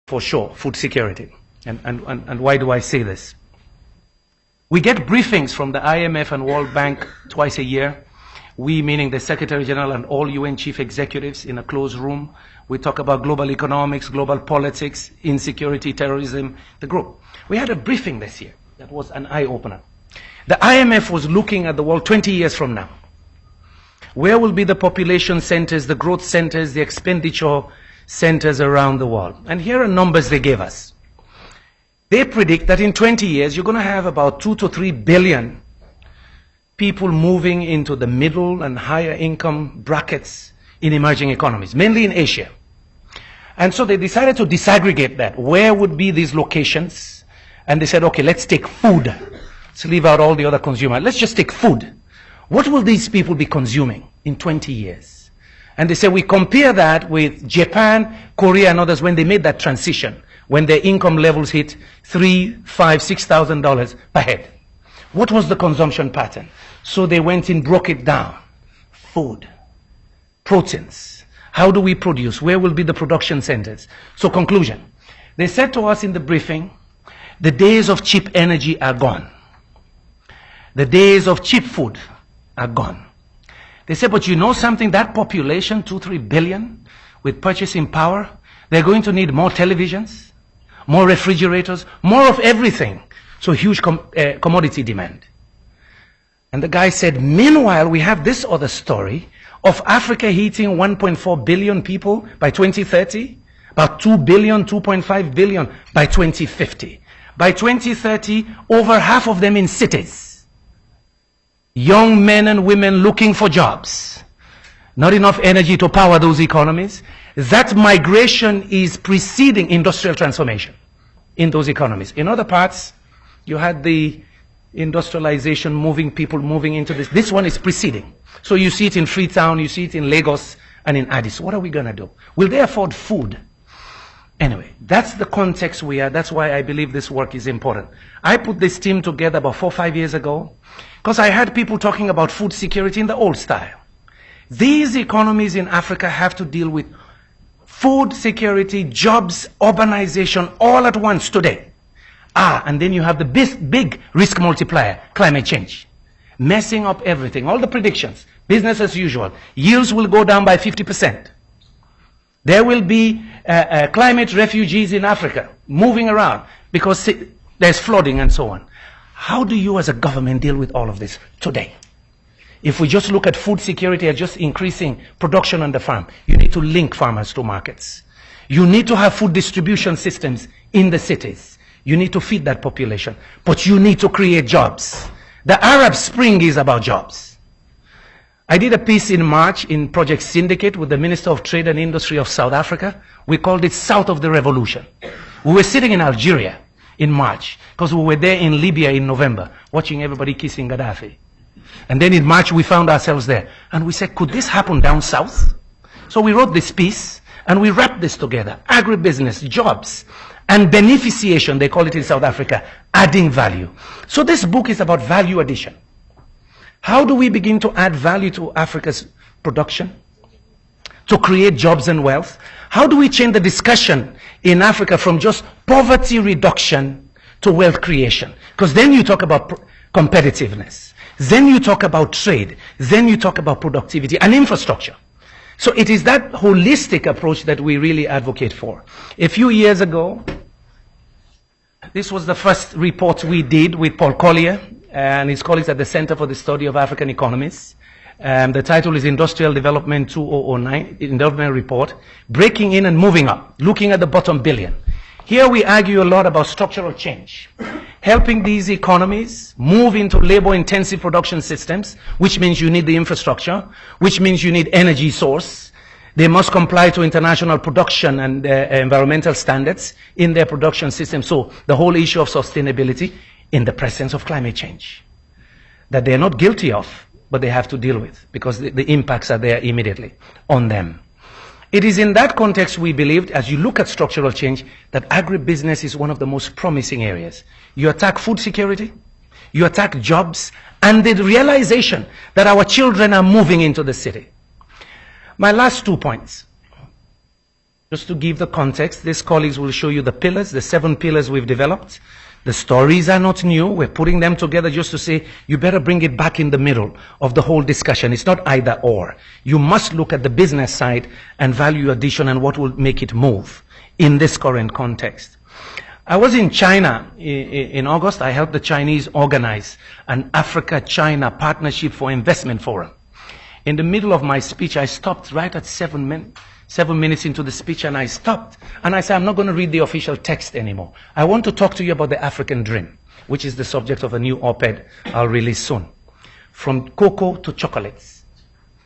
for sure, food security. And why do I say this? We get briefings from the IMF and World Bank twice a year. We, meaning the Secretary General and all UN chief executives in a closed room. We talk about global economics, global politics, insecurity, terrorism, the group. We had a briefing this year that was an eye-opener. The IMF was looking at the world 20 years from now. Where will be the population centers, the growth centers, the expenditure centers around the world? And here are numbers they gave us. They predict that in 20 years, you're going to have about 2 to 3 billion people moving into the middle and higher income brackets in emerging economies, mainly in Asia. And so they decided to disaggregate that. Where would be these locations? And they said, okay, let's take food. Let's leave out all the other consumers. Let's just take food. What will these people be consuming in 20 years? And they said, we compare that with Japan, Korea, and others when they made that transition, when their income levels hit $3,000, $5,000, $6,000 per head. What was the consumption pattern? So they went in, broke it down. Food, proteins. How do we produce? Where will be the production centers? So conclusion. They said to us in the briefing, the days of cheap energy are gone. The days of cheap food are gone. They said, but you know something? That population, 2-3 billion, with purchasing power, they're going to need more televisions, more refrigerators, more of everything. So huge commodity demand. And the guy said, meanwhile, we have this other story of Africa hitting 1.4 billion people by 2030, about 2 billion, 2.5 billion by 2050. By 2030, over half of them in cities. Young men and women looking for jobs. Not enough energy to power those economies. That migration is preceding industrial transformation in those economies. In other parts, you had the industrialization moving, people moving into this. This one is preceding. So you see it in Freetown, you see it in Lagos and in Addis. What are we going to do? Will they afford food? Anyway, that's the context we are. That's why I believe this work is important. I put this team together about 4 or 5 years ago because I had people talking about food security in the old style. These economies in Africa have to deal with food security, jobs, urbanization all at once today. And then you have the big risk multiplier, climate change. Messing up everything, all the predictions, business as usual. Yields will go down by 50%. There will be climate refugees in Africa moving around because there's flooding and so on. How do you as a government deal with all of this today? If we just look at food security as just increasing production on the farm, you need to link farmers to markets. You need to have food distribution systems in the cities. You need to feed that population, but you need to create jobs. The Arab Spring is about jobs. I did a piece in March in Project Syndicate with the Minister of Trade and Industry of South Africa. We called it South of the Revolution. We were sitting in Algeria in March because we were there in Libya in November, watching everybody kissing Gaddafi. And then in March we found ourselves there. And we said, could this happen down south? So we wrote this piece and we wrapped this together. Agribusiness, jobs, and beneficiation, they call it in South Africa, adding value. So this book is about value addition. How do we begin to add value to Africa's production? To create jobs and wealth? How do we change the discussion in Africa from just poverty reduction to wealth creation? Because then you talk about competitiveness. Then you talk about trade. Then you talk about productivity and infrastructure. So it is that holistic approach that we really advocate for. A few years ago, this was the first report we did with Paul Collier and his colleagues at the Center for the Study of African Economies. The title is Industrial Development 2009, Development Report, Breaking in and Moving Up, looking at the bottom billion. Here we argue a lot about structural change, helping these economies move into labor-intensive production systems, which means you need the infrastructure, which means you need energy source. They must comply to international production and environmental standards in their production system. So the whole issue of sustainability in the presence of climate change that they're not guilty of, but they have to deal with because the impacts are there immediately on them. It is in that context we believed, as you look at structural change, that agribusiness is one of the most promising areas. You attack food security, you attack jobs, and the realization that our children are moving into the city. My last 2 points. Just to give the context, these colleagues will show you the pillars, the 7 pillars we've developed. The stories are not new. We're putting them together just to say, you better bring it back in the middle of the whole discussion. It's not either or. You must look at the business side and value addition and what will make it move in this current context. I was in China in August. I helped the Chinese organize an Africa-China Partnership for Investment Forum. In the middle of my speech, I stopped right at 7 minutes into the speech, and I stopped. And I said, I'm not going to read the official text anymore. I want to talk to you about the African dream, which is the subject of a new op-ed I'll release soon. From cocoa to chocolates.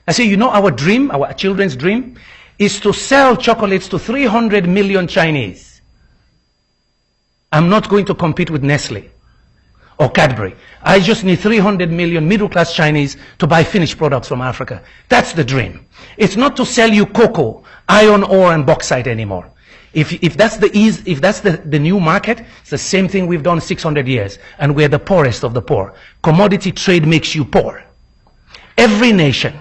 I say, you know, our dream, our children's dream, is to sell chocolates to 300 million Chinese. I'm not going to compete with Nestle or Cadbury. I just need 300 million middle-class Chinese to buy finished products from Africa. That's the dream. It's not to sell you cocoa, iron ore, and bauxite anymore. If that's the new market, it's the same thing we've done 600 years, and we're the poorest of the poor. Commodity trade makes you poor. Every nation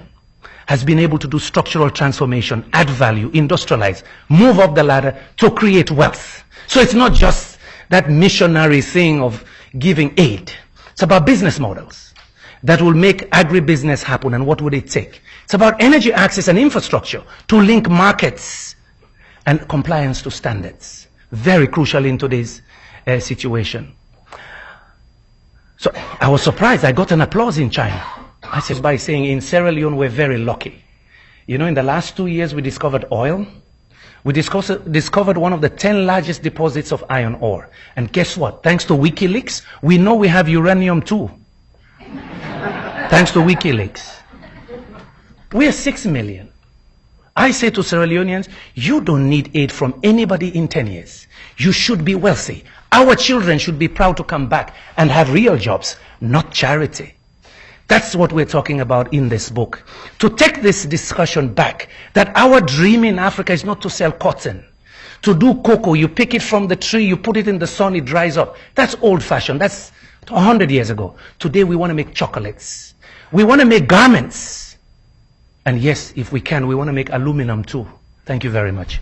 has been able to do structural transformation, add value, industrialize, move up the ladder to create wealth. So it's not just that missionary thing of giving aid. It's about business models that will make agribusiness happen, and what would it take? It's about energy access and infrastructure to link markets and compliance to standards. Very crucial in today's situation. So I was surprised. I got an applause in China. I said by saying in Sierra Leone we're very lucky. You know, in the last 2 years we discovered oil. We discovered one of the 10 largest deposits of iron ore. And guess what? Thanks to WikiLeaks, we know we have uranium too. Thanks to WikiLeaks. We are 6 million. I say to Sierra Leoneans, you don't need aid from anybody in 10 years. You should be wealthy. Our children should be proud to come back and have real jobs, not charity. That's what we're talking about in this book. To take this discussion back, that our dream in Africa is not to sell cotton. To do cocoa, you pick it from the tree, you put it in the sun, it dries up. That's old-fashioned. That's 100 years ago. Today we want to make chocolates. We want to make garments. And yes, if we can, we want to make aluminum too. Thank you very much.